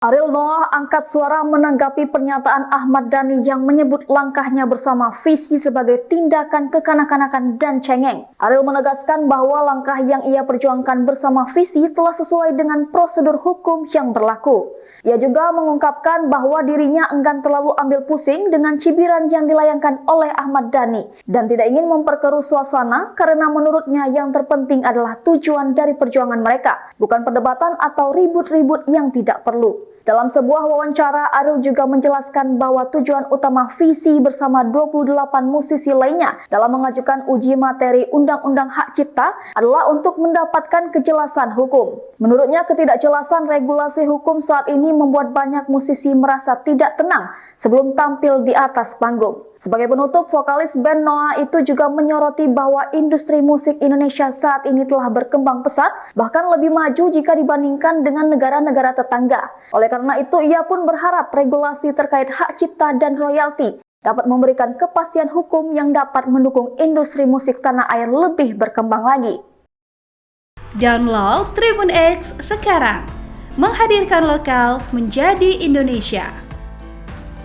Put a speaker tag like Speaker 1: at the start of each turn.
Speaker 1: Ariel Noah angkat suara menanggapi pernyataan Ahmad Dhani yang menyebut langkahnya bersama Visi sebagai tindakan kekanak-kanakan dan cengeng. Ariel menegaskan bahwa langkah yang ia perjuangkan bersama Visi telah sesuai dengan prosedur hukum yang berlaku. Ia juga mengungkapkan bahwa dirinya enggan terlalu ambil pusing dengan cibiran yang dilayangkan oleh Ahmad Dhani dan tidak ingin memperkeruh suasana karena menurutnya yang terpenting adalah tujuan dari perjuangan mereka, bukan perdebatan atau ribut-ribut yang tidak perlu. Dalam sebuah wawancara, Ariel juga menjelaskan bahwa tujuan utama Visi bersama 28 musisi lainnya dalam mengajukan uji materi Undang-Undang Hak Cipta adalah untuk mendapatkan kejelasan hukum. Menurutnya, ketidakjelasan regulasi hukum saat ini membuat banyak musisi merasa tidak tenang sebelum tampil di atas panggung. Sebagai penutup, vokalis band Noah itu juga menyoroti bahwa industri musik Indonesia saat ini telah berkembang pesat, bahkan lebih maju jika dibandingkan dengan negara-negara tetangga. Oleh karena itu, ia pun berharap regulasi terkait hak cipta dan royalti dapat memberikan kepastian hukum yang dapat mendukung industri musik tanah air lebih berkembang lagi.
Speaker 2: Download Tribun X sekarang, menghadirkan lokal menjadi Indonesia.